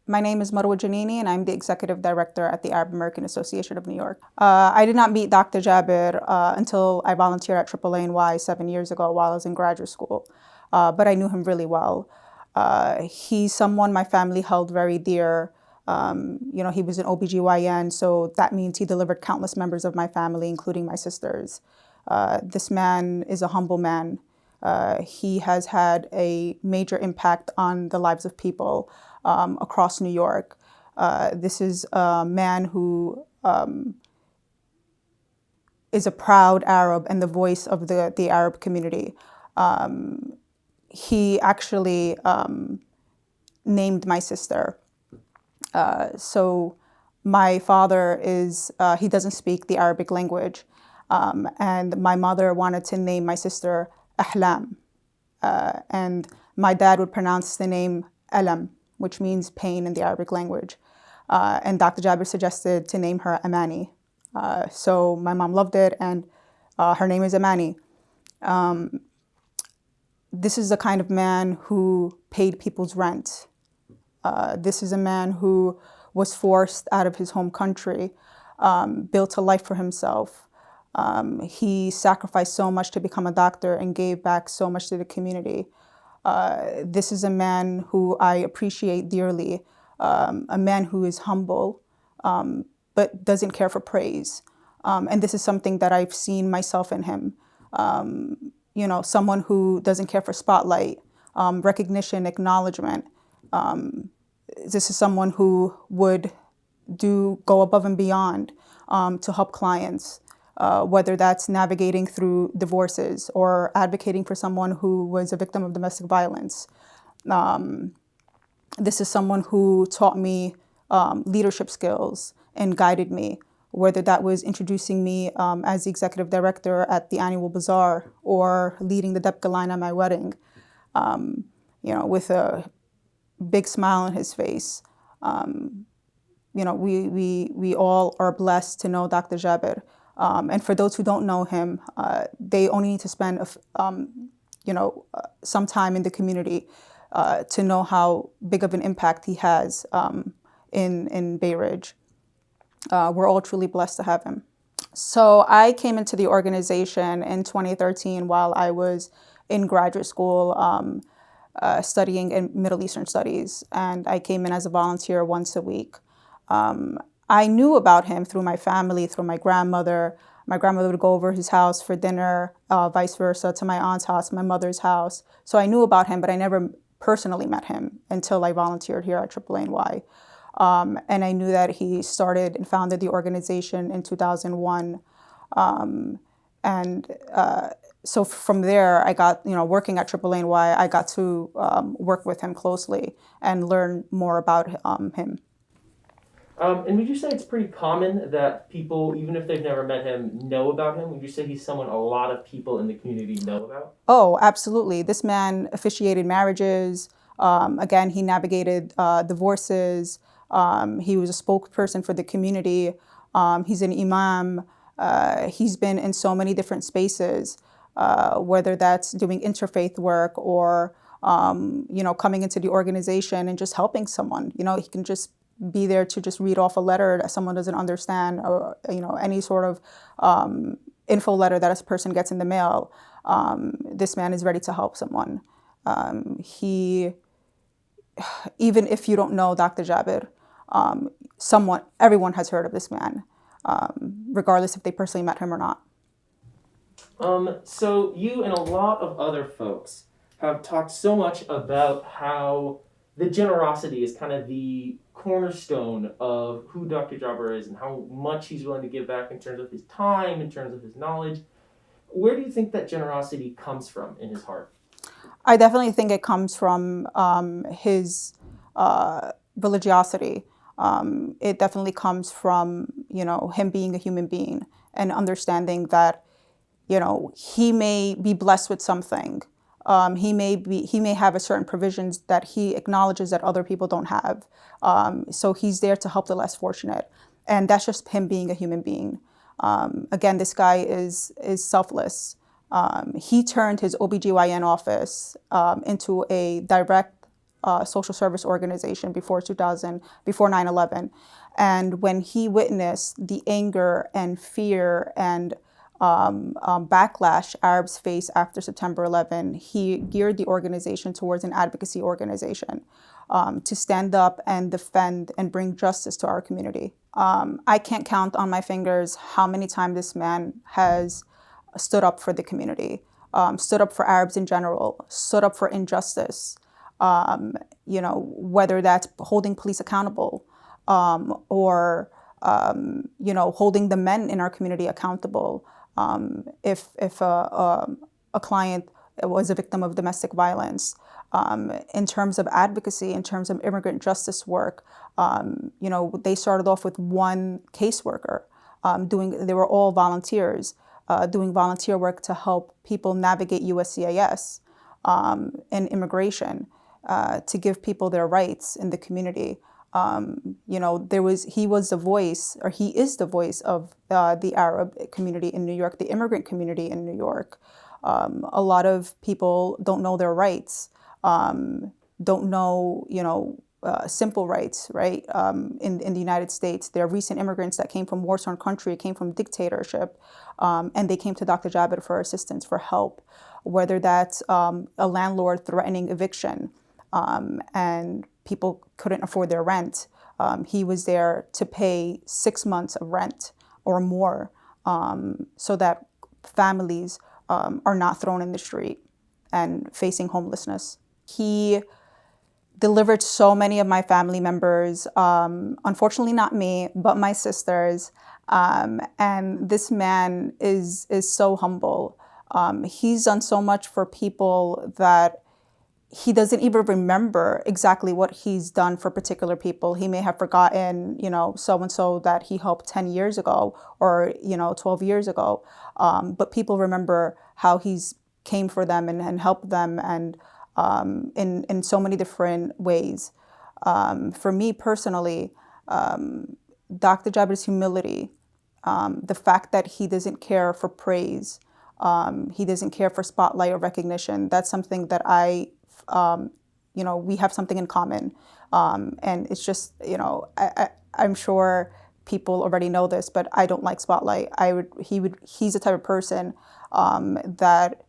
My name is Marwa Janini, and I'm the Executive Director at the Arab American Association of New York. I did not meet Dr. Jabir until I volunteered at AAA&Y 7 years ago while I was in graduate school, but I knew him really well. He's someone my family held very dear. He was an OBGYN, so that means he delivered countless members of my family, including my sisters. This man is a humble man. He has had a major impact on the lives of people across New York. This is a man who is a proud Arab and the voice of the Arab community. He actually named my sister. So my father he doesn't speak the Arabic language. And my mother wanted to name my sister Ahlam. And my dad would pronounce the name Alam, which means pain in the Arabic language. And Dr. Jabir suggested to name her Amani. So my mom loved it, and her name is Amani. This is the kind of man who paid people's rent. This is a man who was forced out of his home country, built a life for himself. He sacrificed so much to become a doctor and gave back so much to the community. This is a man who I appreciate dearly, a man who is humble, but doesn't care for praise. And this is something that I've seen myself in him. Someone who doesn't care for spotlight, recognition, acknowledgement. This is someone who would go above and beyond to help clients, whether that's navigating through divorces or advocating for someone who was a victim of domestic violence. This is someone who taught me leadership skills and guided me, whether that was introducing me as the executive director at the annual bazaar or leading the Debka line at my wedding, with a big smile on his face. We all are blessed to know Dr. Jabir. And for those who don't know him, they only need to spend some time in the community to know how big of an impact he has in Bay Ridge. We're all truly blessed to have him. So I came into the organization in 2013 while I was in graduate school studying in Middle Eastern studies, and I came in as a volunteer once a week. I knew about him through my family, through my grandmother. My grandmother would go over his house for dinner, vice versa, to my aunt's house, my mother's house. So I knew about him, but I never personally met him until I volunteered here at AAA&Y. And I knew that he started and founded the organization in 2001. So from there, I got, working at AAA&Y, I got to work with him closely and learn more about him. And would you say it's pretty common that people, even if they've never met him, know about him? Would you say he's someone a lot of people in the community know about? Oh, absolutely. This man officiated marriages. Again, he navigated divorces. He was a spokesperson for the community. He's an imam. He's been in so many different spaces, whether that's doing interfaith work or, coming into the organization and just helping someone. He can just be there to just read off a letter that someone doesn't understand, or any sort of info letter that a person gets in the mail. This man is ready to help someone. Even if you don't know Dr. Jabir, everyone has heard of this man, regardless if they personally met him or not. So you and a lot of other folks have talked so much about how the generosity is kind of the cornerstone of who Dr. Jabir is and how much he's willing to give back in terms of his time, in terms of his knowledge. Where do you think that generosity comes from in his heart? I definitely think it comes from his religiosity. It definitely comes from, him being a human being and understanding that, he may be blessed with something. He may have a certain provisions that he acknowledges that other people don't have. So he's there to help the less fortunate. And that's just him being a human being. Again, this guy is selfless. He turned his OBGYN office into a direct social service organization before 2000, before 9/11. And when he witnessed the anger and fear and backlash Arabs faced after September 11, he geared the organization towards an advocacy organization to stand up and defend and bring justice to our community. I can't count on my fingers how many times this man has stood up for the community, stood up for Arabs in general, stood up for injustice, whether that's holding police accountable or, holding the men in our community accountable. If a client was a victim of domestic violence, in terms of advocacy, in terms of immigrant justice work, they started off with one caseworker they were all volunteers, doing volunteer work to help people navigate USCIS and immigration, to give people their rights in the community. He was the voice, or he is the voice of the Arab community in New York, the immigrant community in New York. A lot of people don't know their rights, don't know, simple rights, right? In the United States, there are recent immigrants that came from war-torn country, came from dictatorship, and they came to Dr. Jabir for assistance, for help, whether that's a landlord threatening eviction, and people couldn't afford their rent. He was there to pay 6 months of rent or more, so that families are not thrown in the street and facing homelessness. He delivered so many of my family members, unfortunately not me, but my sisters. And this man is so humble. He's done so much for people that he doesn't even remember exactly what he's done for particular people. He may have forgotten, so-and-so that he helped 10 years ago or, 12 years ago. But people remember how he's came for them and helped them, and in so many different ways. For me personally, Dr. Jabir's humility, the fact that he doesn't care for praise, he doesn't care for spotlight or recognition, that's something that we have something in common. And it's just, I'm sure people already know this, but I don't like spotlight. He's the type of person that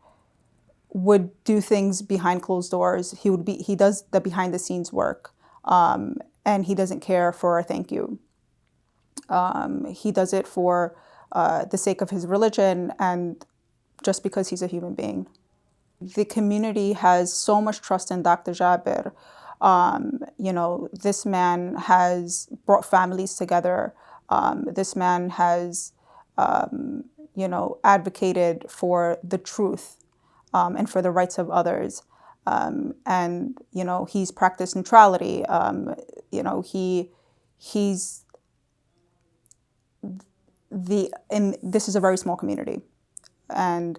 would do things behind closed doors. He does the behind the scenes work, and he doesn't care for a thank you. He does it for the sake of his religion and just because he's a human being. The community has so much trust in Dr. Jabir. This man has brought families together. This man has, advocated for the truth and for the rights of others. And he's practiced neutrality. This is a very small community, and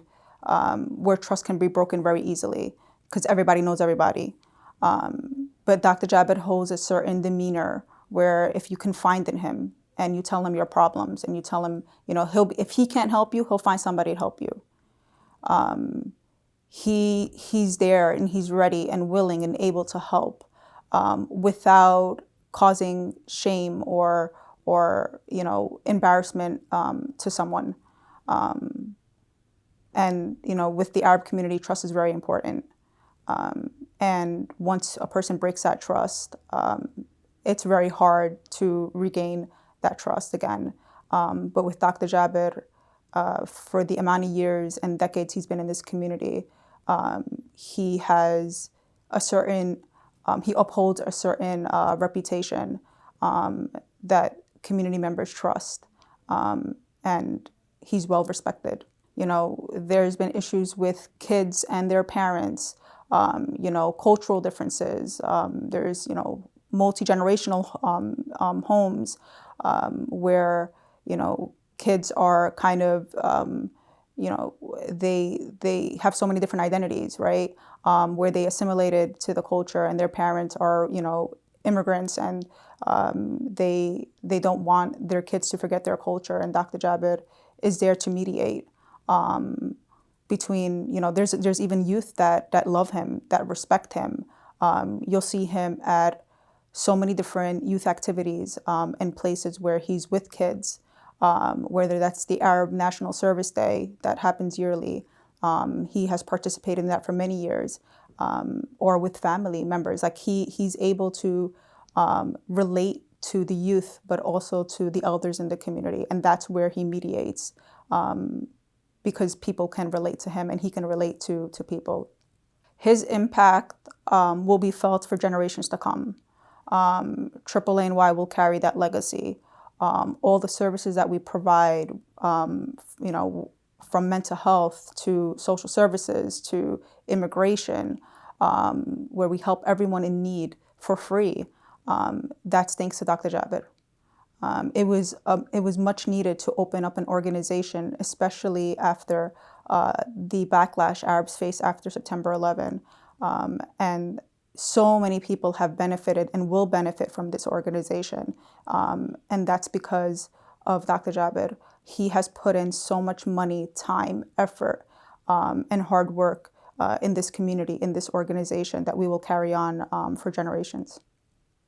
where trust can be broken very easily because everybody knows everybody. But Dr. Jabir holds a certain demeanor where if you confide in him and you tell him your problems and you tell him, if he can't help you, he'll find somebody to help you. He's there and he's ready and willing and able to help without causing shame or embarrassment to someone. And with the Arab community, trust is very important. And once a person breaks that trust, it's very hard to regain that trust again. But with Dr. Jabir, for the amount of years and decades he's been in this community, he has he upholds a certain reputation that community members trust, and he's well respected. There's been issues with kids and their parents, cultural differences. There's, multi-generational homes where, kids are kind of, they have so many different identities, right? Where they assimilated to the culture and their parents are, immigrants, and they don't want their kids to forget their culture. And Dr. Jabir is there to mediate between, there's even youth that love him, that respect him, You'll see him at so many different youth activities and places where he's with kids, whether that's the Arab National Service Day that happens yearly. He has participated in that for many years, or with family members. Like he's able to relate to the youth, but also to the elders in the community. And that's where he mediates, because people can relate to him and he can relate to people. His impact will be felt for generations to come. AAANY will carry that legacy. All the services that we provide, from mental health to social services to immigration, where we help everyone in need for free. That's thanks to Dr. Jabir. It was much needed to open up an organization, especially after the backlash Arabs faced after September 11. And so many people have benefited and will benefit from this organization. And that's because of Dr. Jabir. He has put in so much money, time, effort, and hard work in this community, in this organization that we will carry on for generations.